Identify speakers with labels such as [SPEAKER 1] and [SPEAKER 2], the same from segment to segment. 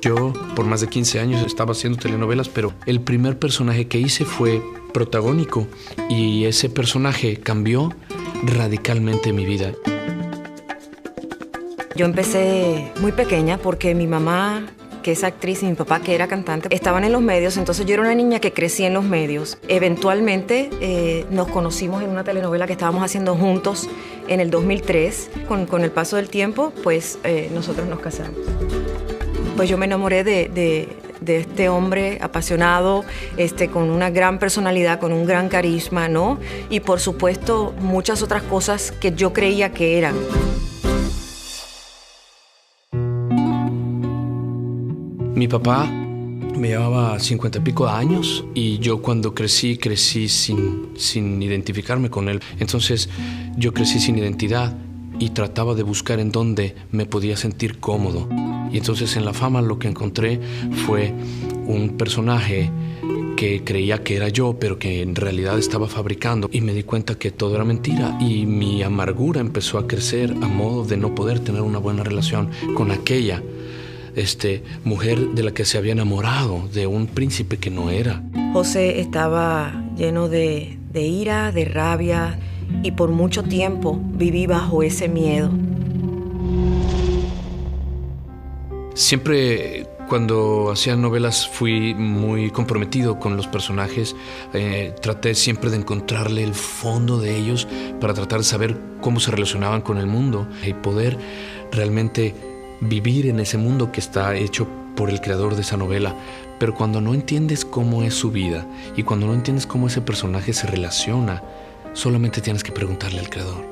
[SPEAKER 1] Yo, por más de 15 años, estaba haciendo telenovelas, pero el primer personaje que hice fue protagónico y ese personaje cambió radicalmente mi vida.
[SPEAKER 2] Yo empecé muy pequeña porque mi mamá, que es actriz, y mi papá, que era cantante, estaban en los medios, entonces yo era una niña que crecía en los medios. Eventualmente nos conocimos en una telenovela que estábamos haciendo juntos en el 2003. Con el paso del tiempo, pues nosotros nos casamos. Pues yo me enamoré de este hombre apasionado, con una gran personalidad, con un gran carisma, ¿no? Y por supuesto muchas otras cosas que yo creía que eran.
[SPEAKER 1] Mi papá me llevaba 50 y pico de años y yo cuando crecí sin identificarme con él. Entonces yo crecí sin identidad y trataba de buscar en dónde me podía sentir cómodo. Y entonces en La Fama lo que encontré fue un personaje que creía que era yo, pero que en realidad estaba fabricando. Y me di cuenta que todo era mentira y mi amargura empezó a crecer a modo de no poder tener una buena relación con aquella mujer de la que se había enamorado, de un príncipe que no era.
[SPEAKER 2] José estaba lleno de ira, de rabia, y por mucho tiempo viví bajo ese miedo.
[SPEAKER 1] Siempre cuando hacía novelas fui muy comprometido con los personajes. Traté siempre de encontrarle el fondo de ellos para tratar de saber cómo se relacionaban con el mundo y poder realmente vivir en ese mundo que está hecho por el creador de esa novela. Pero cuando no entiendes cómo es su vida y cuando no entiendes cómo ese personaje se relaciona, solamente tienes que preguntarle al creador.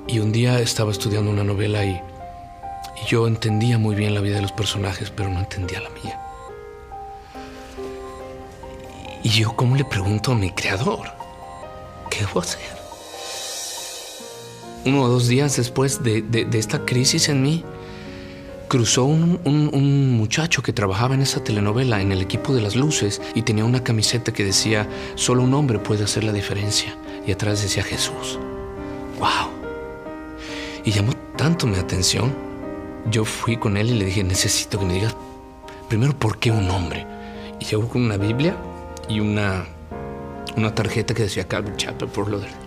[SPEAKER 1] Y un día estaba estudiando una novela y yo entendía muy bien la vida de los personajes, pero no entendía la mía. Y yo, ¿cómo le pregunto a mi creador? ¿Qué debo hacer? 1 o 2 días después de esta crisis en mí, cruzó un muchacho que trabajaba en esa telenovela en el equipo de las luces y tenía una camiseta que decía: solo un hombre puede hacer la diferencia. Y atrás decía Jesús. ¡Wow! Y llamó tanto mi atención. Yo fui con él y le dije: necesito que me digas primero por qué un hombre. Y llegó con una Biblia y una tarjeta que decía Calvary Chapel por Lauderdale.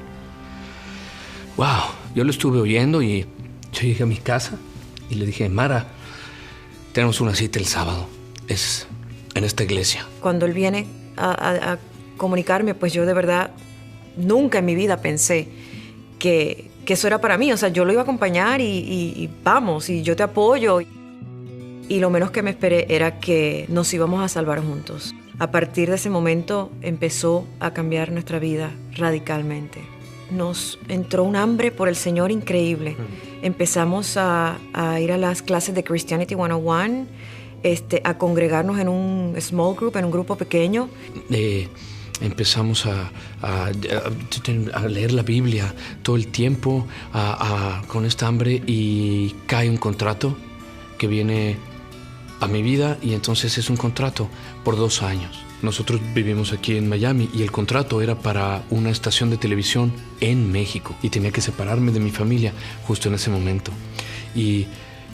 [SPEAKER 1] ¡Wow! Yo lo estuve oyendo y yo llegué a mi casa y le dije: Mara, tenemos una cita el sábado. Es en esta iglesia.
[SPEAKER 2] Cuando él viene a comunicarme, pues yo de verdad nunca en mi vida pensé que eso era para mí. O sea, yo lo iba a acompañar y vamos, y yo te apoyo. Y lo menos que me esperé era que nos íbamos a salvar juntos. A partir de ese momento empezó a cambiar nuestra vida radicalmente. Nos entró un hambre por el Señor increíble. Empezamos a ir a las clases de Christianity 101, a congregarnos en un small group, en un grupo pequeño.
[SPEAKER 1] Empezamos a leer la Biblia todo el tiempo con esta hambre, y cae un contrato que viene a mi vida, y entonces es un contrato por 2 años. Nosotros vivimos aquí en Miami y el contrato era para una estación de televisión en México y tenía que separarme de mi familia justo en ese momento. Y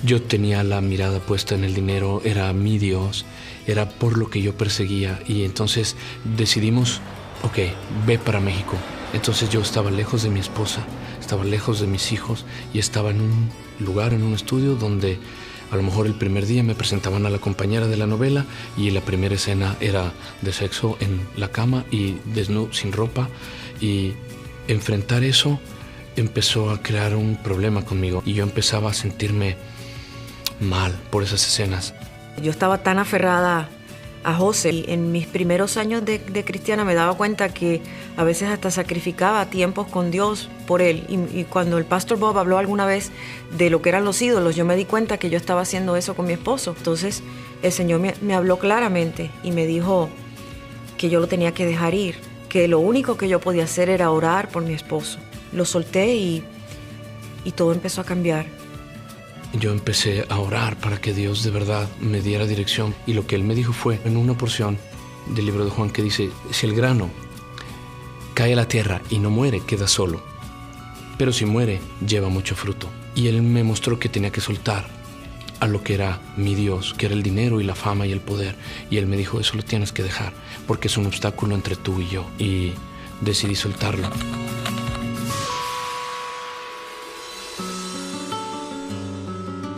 [SPEAKER 1] yo tenía la mirada puesta en el dinero, era mi Dios, era por lo que yo perseguía, y entonces decidimos: ok, ve para México. Entonces yo estaba lejos de mi esposa, estaba lejos de mis hijos y estaba en un lugar, en un estudio donde a lo mejor el primer día me presentaban a la compañera de la novela y la primera escena era de sexo en la cama y desnudo, sin ropa, y enfrentar eso empezó a crear un problema conmigo y yo empezaba a sentirme mal por esas escenas.
[SPEAKER 2] Yo estaba tan aferrada a José, y en mis primeros años de cristiana me daba cuenta que a veces hasta sacrificaba tiempos con Dios por él, y cuando el pastor Bob habló alguna vez de lo que eran los ídolos, yo me di cuenta que yo estaba haciendo eso con mi esposo. Entonces el Señor me habló claramente y me dijo que yo lo tenía que dejar ir, que lo único que yo podía hacer era orar por mi esposo. Lo solté y todo empezó a cambiar.
[SPEAKER 1] Yo empecé a orar para que Dios de verdad me diera dirección, y lo que Él me dijo fue en una porción del libro de Juan que dice: si el grano cae a la tierra y no muere, queda solo, pero si muere, lleva mucho fruto. Y Él me mostró que tenía que soltar a lo que era mi Dios, que era el dinero y la fama y el poder. Y Él me dijo, eso lo tienes que dejar, porque es un obstáculo entre tú y yo. Y decidí soltarlo.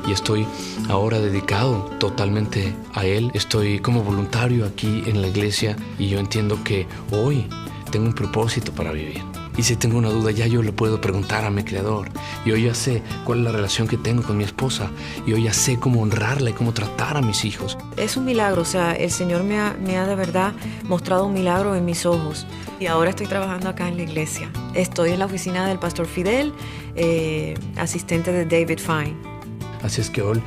[SPEAKER 1] Y estoy ahora dedicado totalmente a Él. Estoy como voluntario aquí en la iglesia y yo entiendo que hoy tengo un propósito para vivir. Y si tengo una duda, ya yo le puedo preguntar a mi Creador. Y hoy ya sé cuál es la relación que tengo con mi esposa. Y hoy ya sé cómo honrarla y cómo tratar a mis hijos.
[SPEAKER 2] Es un milagro, o sea, el Señor me ha de verdad mostrado un milagro en mis ojos. Y ahora estoy trabajando acá en la iglesia. Estoy en la oficina del pastor Fidel, asistente de David Fine.
[SPEAKER 1] Así es que hoy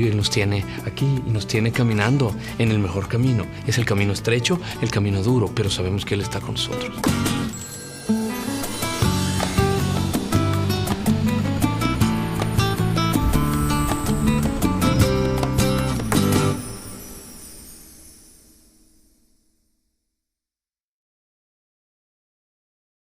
[SPEAKER 1] Él nos tiene aquí y nos tiene caminando en el mejor camino. Es el camino estrecho, el camino duro, pero sabemos que Él está con nosotros.